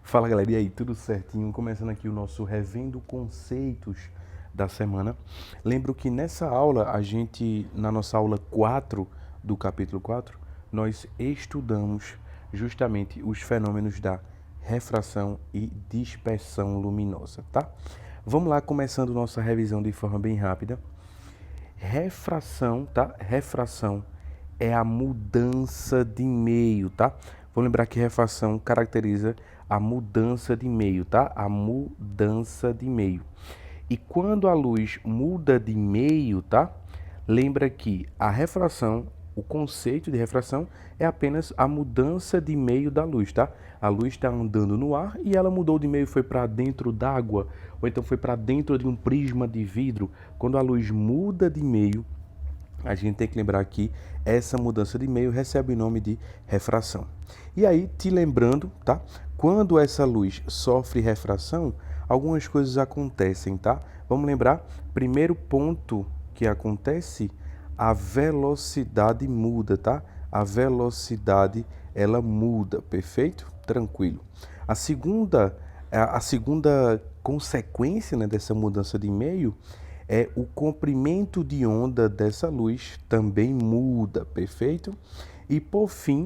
Fala galera, e aí, tudo certinho? Começando aqui o nosso Revendo Conceitos da semana. Lembro que nessa aula, na nossa aula 4 do capítulo 4, nós estudamos justamente os fenômenos da refração e dispersão luminosa, tá? Vamos lá, começando nossa revisão de forma bem rápida. Refração, tá? Refração é a mudança de meio, tá? Vou lembrar que refração caracteriza a mudança de meio, tá? A mudança de meio. E quando a luz muda de meio, tá? Lembra que a refração, o conceito de refração é apenas a mudança de meio da luz, tá? A luz está andando no ar e ela mudou de meio, foi para dentro d'água, ou então foi para dentro de um prisma de vidro. Quando a luz muda de meio, a gente tem que lembrar que essa mudança de meio recebe o nome de refração. E aí, te lembrando, tá? Quando essa luz sofre refração, algumas coisas acontecem, tá? Vamos lembrar, primeiro ponto que acontece, a velocidade muda, tá? A velocidade, ela muda, perfeito? Tranquilo. A segunda consequência, né, dessa mudança de meio é o comprimento de onda dessa luz também muda, perfeito? E por fim,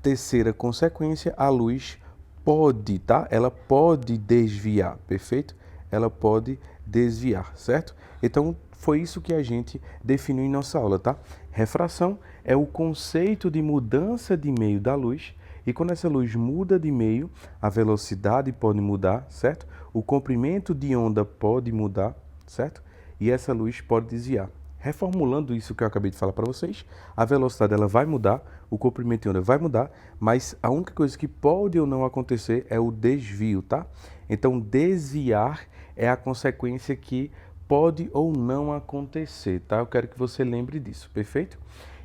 terceira consequência, a luz pode, tá? Ela pode desviar, perfeito? Ela pode desviar, certo? Então, foi isso que a gente definiu em nossa aula, tá? Refração é o conceito de mudança de meio da luz, e quando essa luz muda de meio, a velocidade pode mudar, certo? O comprimento de onda pode mudar, certo? E essa luz pode desviar. Reformulando isso que eu acabei de falar para vocês, a velocidade ela vai mudar, o comprimento de onda vai mudar, mas a única coisa que pode ou não acontecer é o desvio, tá? Então, desviar é a consequência que pode ou não acontecer, tá? Eu quero que você lembre disso, perfeito?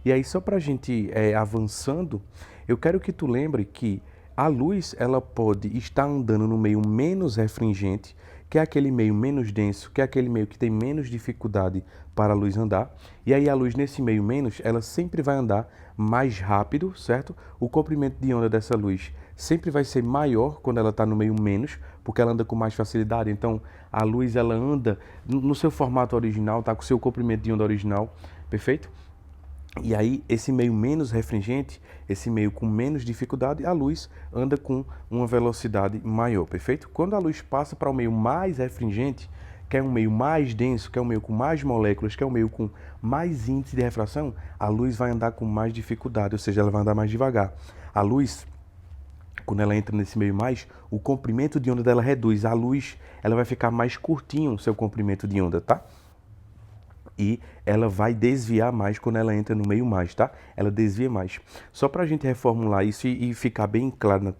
E aí, só para a gente avançando, eu quero que tu lembre que a luz ela pode estar andando no meio menos refringente, que é aquele meio menos denso, que é aquele meio que tem menos dificuldade para a luz andar. E aí a luz nesse meio menos, ela sempre vai andar mais rápido, certo? O comprimento de onda dessa luz sempre vai ser maior quando ela está no meio menos, porque ela anda com mais facilidade. Então a luz ela anda no seu formato original, tá? Com o seu comprimento de onda original, perfeito? E aí, esse meio menos refringente, esse meio com menos dificuldade, a luz anda com uma velocidade maior, perfeito? Quando a luz passa para o meio mais refringente, que é um meio mais denso, que é um meio com mais moléculas, que é um meio com mais índice de refração, a luz vai andar com mais dificuldade, ou seja, ela vai andar mais devagar. A luz, quando ela entra nesse meio mais, o comprimento de onda dela reduz. A luz, ela vai ficar mais curtinho, o seu comprimento de onda, tá? E ela vai desviar mais quando ela entra no meio mais, tá? Ela desvia mais. Só para a gente reformular isso e ficar bem claro na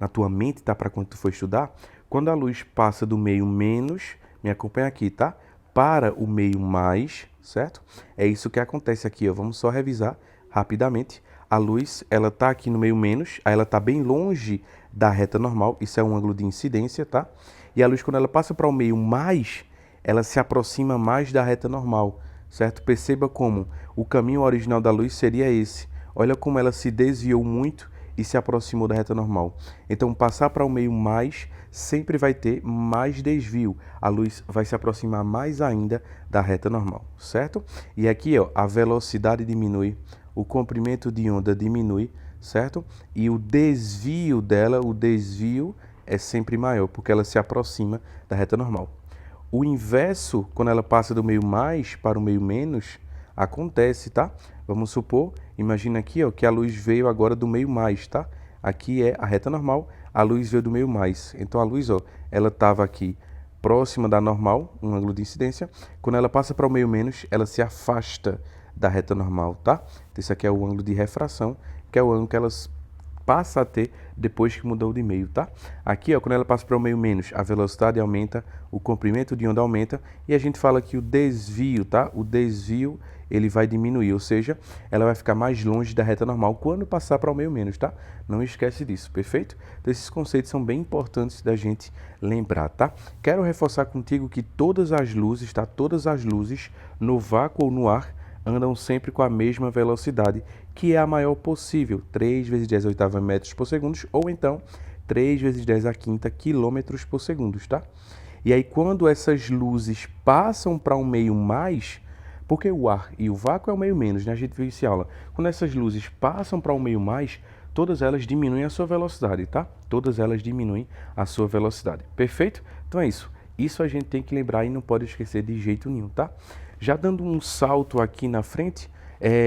tua mente, tá? Para quando tu for estudar, quando a luz passa do meio menos, me acompanha aqui, tá? Para o meio mais, certo? É isso que acontece aqui, ó. Vamos só revisar rapidamente. A luz, ela tá aqui no meio menos, aí ela tá bem longe da reta normal, isso é um ângulo de incidência, tá? E a luz, quando ela passa para o meio mais, ela se aproxima mais da reta normal, certo? Perceba como o caminho original da luz seria esse. Olha como ela se desviou muito e se aproximou da reta normal. Então, passar para o meio mais sempre vai ter mais desvio. A luz vai se aproximar mais ainda da reta normal, certo? E aqui, ó, a velocidade diminui, o comprimento de onda diminui, certo? E o desvio dela, o desvio é sempre maior, porque ela se aproxima da reta normal. O inverso, quando ela passa do meio mais para o meio menos, acontece, tá? Vamos supor, imagina aqui, ó, que a luz veio agora do meio mais, tá? Aqui é a reta normal, a luz veio do meio mais. Então a luz, ó, ela estava aqui próxima da normal, um ângulo de incidência. Quando ela passa para o meio menos, ela se afasta da reta normal, tá? Então, esse aqui é o ângulo de refração, que é o ângulo que elas passa a ter depois que mudou de meio, tá? Aqui, ó, quando ela passa para o meio menos, a velocidade aumenta, o comprimento de onda aumenta e a gente fala que o desvio, tá? O desvio, ele vai diminuir, ou seja, ela vai ficar mais longe da reta normal quando passar para o meio menos, tá? Não esquece disso, perfeito? Então, esses conceitos são bem importantes da gente lembrar, tá? Quero reforçar contigo que todas as luzes, tá? Todas as luzes no vácuo ou no ar andam sempre com a mesma velocidade, que é a maior possível, 3 vezes 10 a oitava metros por segundo, ou então 3 vezes 10 a quinta quilômetros por segundo, tá? E aí, quando essas luzes passam para um meio mais, porque o ar e o vácuo é o meio menos, né? A gente viu isso em aula. Quando essas luzes passam para um meio mais, todas elas diminuem a sua velocidade, tá? Todas elas diminuem a sua velocidade. Perfeito? Então é isso. Isso a gente tem que lembrar e não pode esquecer de jeito nenhum, tá? Já dando um salto aqui na frente,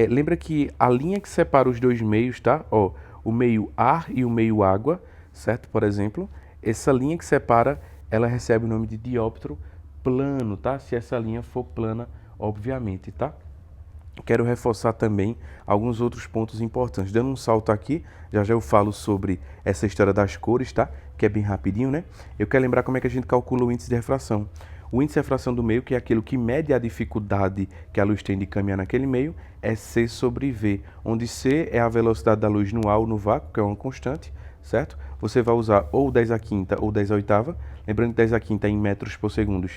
lembra que a linha que separa os dois meios, tá? Ó, o meio ar e o meio água, certo? Por exemplo, essa linha que separa, ela recebe o nome de dióptro plano, tá? Se essa linha for plana, obviamente, tá? Quero reforçar também alguns outros pontos importantes. Dando um salto aqui, já eu falo sobre essa história das cores, tá? Que é bem rapidinho, né? Eu quero lembrar como é que a gente calcula o índice de refração. O índice de refração do meio, que é aquilo que mede a dificuldade que a luz tem de caminhar naquele meio, é C sobre V, onde C é a velocidade da luz no ar ou no vácuo, que é uma constante, certo? Você vai usar ou 10 a quinta ou 10 a oitava, lembrando que 10 a quinta é em metros por segundo,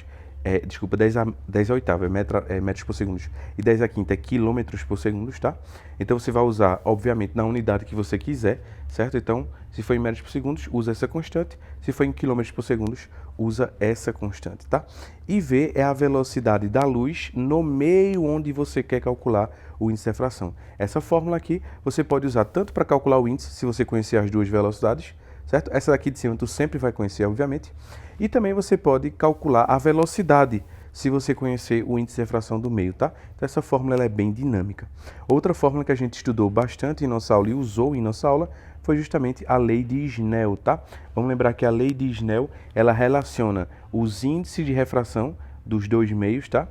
10 a oitava é metros por segundo e 10 a quinta é quilômetros por segundo, tá? Então você vai usar, obviamente, na unidade que você quiser, certo? Então, se for em metros por segundo, usa essa constante. Se for em quilômetros por segundo, usa essa constante, tá? E V é a velocidade da luz no meio onde você quer calcular o índice de refração. Essa fórmula aqui você pode usar tanto para calcular o índice, se você conhecer as duas velocidades, certo? Essa daqui de cima tu sempre vai conhecer, obviamente. E também você pode calcular a velocidade, se você conhecer o índice de refração do meio, tá? Então essa fórmula ela é bem dinâmica. Outra fórmula que a gente estudou bastante em nossa aula e usou em nossa aula foi justamente a lei de Snell, tá? Vamos lembrar que a lei de Snell, ela relaciona os índices de refração dos dois meios, tá?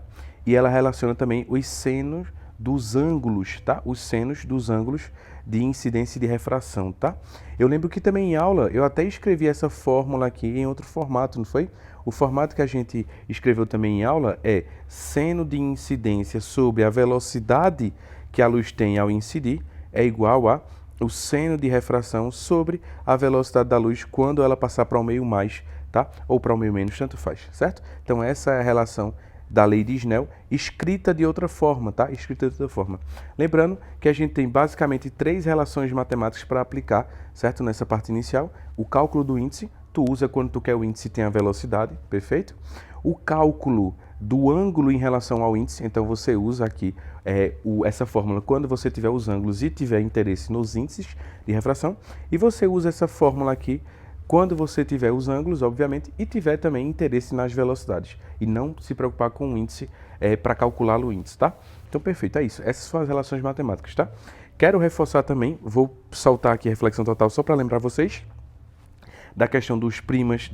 E ela relaciona também os senos dos ângulos, tá? Os senos dos ângulos de incidência e de refração, tá? Eu lembro que também em aula eu até escrevi essa fórmula aqui em outro formato, não foi? O formato que a gente escreveu também em aula é seno de incidência sobre a velocidade que a luz tem ao incidir é igual a o seno de refração sobre a velocidade da luz quando ela passar para o meio mais, tá? Ou para o meio menos, tanto faz, certo? Então essa é a relação da lei de Snell, escrita de outra forma, tá? Escrita de outra forma. Lembrando que a gente tem basicamente 3 relações matemáticas para aplicar, certo? Nessa parte inicial. O cálculo do índice, tu usa quando tu quer o índice e tem a velocidade, perfeito? O cálculo do ângulo em relação ao índice, então você usa aqui essa fórmula quando você tiver os ângulos e tiver interesse nos índices de refração. E você usa essa fórmula aqui quando você tiver os ângulos, obviamente, e tiver também interesse nas velocidades. E não se preocupar com o índice para calcular o índice, tá? Então, perfeito, é isso. Essas são as relações matemáticas, tá? Quero reforçar também, vou saltar aqui a reflexão total só para lembrar vocês da questão dos prismas,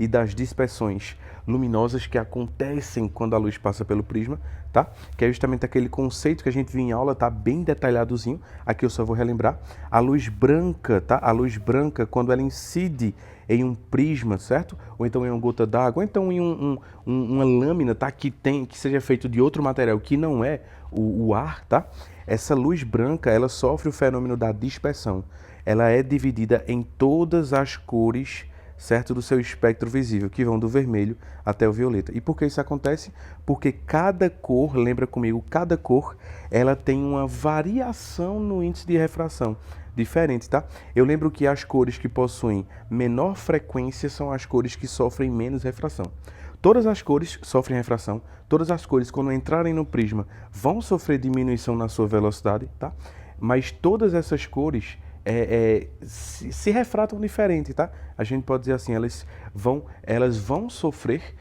e das dispersões luminosas que acontecem quando a luz passa pelo prisma, tá? Que é justamente aquele conceito que a gente viu em aula, tá bem detalhadozinho. Aqui eu só vou relembrar. A luz branca, tá? A luz branca, quando ela incide em um prisma, certo? Ou então em uma gota d'água, ou então em uma lâmina, tá? Que seja feito de outro material que não é o ar, tá? Essa luz branca, ela sofre o fenômeno da dispersão. Ela é dividida em todas as cores, certo, do seu espectro visível, que vão do vermelho até o violeta. E por que isso acontece? Porque cada cor, lembra comigo, cada cor, ela tem uma variação no índice de refração diferente, tá? Eu lembro que as cores que possuem menor frequência são as cores que sofrem menos refração. Todas as cores sofrem refração, todas as cores, quando entrarem no prisma, vão sofrer diminuição na sua velocidade, tá? Mas todas essas cores se refratam diferente, tá? A gente pode dizer assim, elas vão sofrer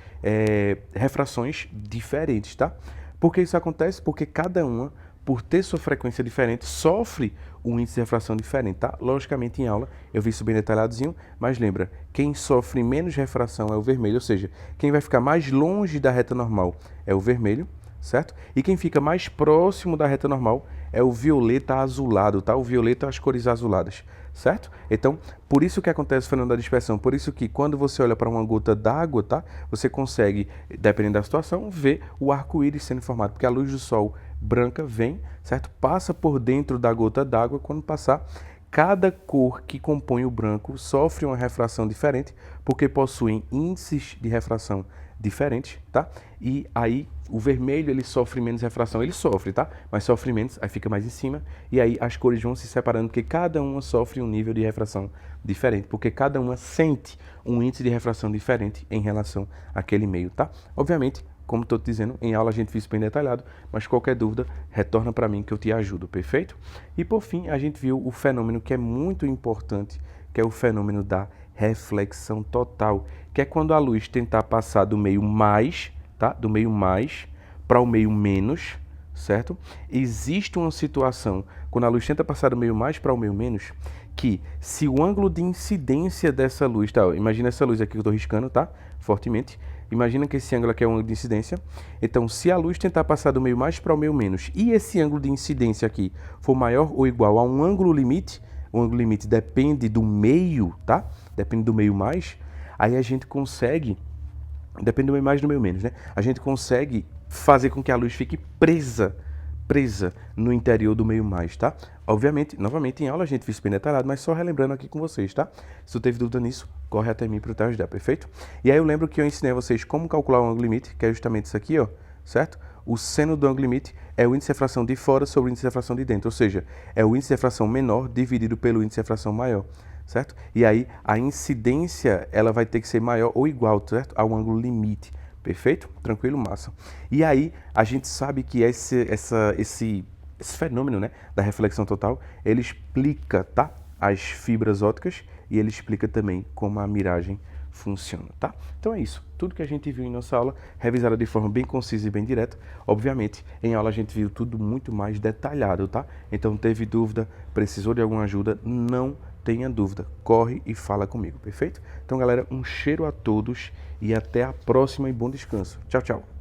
refrações diferentes, tá? Por que isso acontece? Porque cada uma, por ter sua frequência diferente, sofre um índice de refração diferente, tá? Logicamente, em aula, eu vi isso bem detalhadozinho, mas lembra, quem sofre menos refração é o vermelho, ou seja, quem vai ficar mais longe da reta normal é o vermelho, certo? E quem fica mais próximo da reta normal é o violeta azulado, tá? O violeta, as cores azuladas, certo? Então, por isso que acontece o fenômeno da dispersão, por isso que quando você olha para uma gota d'água, tá? Você consegue, dependendo da situação, ver o arco-íris sendo formado, porque a luz do sol branca vem, certo? Passa por dentro da gota d'água, quando passar, cada cor que compõe o branco sofre uma refração diferente, porque possuem índices de refração diferentes, tá? E aí O vermelho, ele sofre menos refração, ele sofre, tá? Mas sofre menos, aí fica mais em cima, e aí as cores vão se separando, porque cada uma sofre um nível de refração diferente, porque cada uma sente um índice de refração diferente em relação àquele meio, tá? Obviamente, como estou te dizendo, em aula a gente fez bem detalhado, mas qualquer dúvida, retorna para mim que eu te ajudo, perfeito? E por fim, a gente viu o fenômeno que é muito importante, que é o fenômeno da reflexão total, que é quando a luz tentar passar do meio mais, tá? Do meio mais para o meio menos, certo? Existe uma situação, quando a luz tenta passar do meio mais para o meio menos, que se o ângulo de incidência dessa luz, tá? Imagina essa luz aqui que eu estou riscando, tá? Fortemente. Imagina que esse ângulo aqui é o ângulo de incidência. Então, se a luz tentar passar do meio mais para o meio menos e esse ângulo de incidência aqui for maior ou igual a um ângulo limite, o ângulo limite depende do meio, tá? Depende do meio mais, aí a gente consegue, depende do meio mais e do meio menos, né? A gente consegue fazer com que a luz fique presa no interior do meio mais, tá? Obviamente, novamente em aula a gente fez bem detalhado, mas só relembrando aqui com vocês, tá? Se tu teve dúvida nisso, corre até mim para eu te ajudar, perfeito? E aí eu lembro que eu ensinei a vocês como calcular o ângulo limite, que é justamente isso aqui, ó, certo? O seno do ângulo limite é o índice de refração de fora sobre o índice de refração de dentro, ou seja, é o índice de refração menor dividido pelo índice de refração maior, certo? E aí a incidência, ela vai ter que ser maior ou igual, certo? Ao ângulo limite. Perfeito? Tranquilo? Massa. E aí, a gente sabe que esse fenômeno, né, da reflexão total, ele explica, tá? As fibras ópticas e ele explica também como a miragem funciona, tá? Então é isso. Tudo que a gente viu em nossa aula, revisada de forma bem concisa e bem direta. Obviamente, em aula a gente viu tudo muito mais detalhado, tá? Então, teve dúvida, precisou de alguma ajuda, não tenha dúvida, corre e fala comigo, perfeito? Então, galera, um cheiro a todos e até a próxima e bom descanso. Tchau, tchau.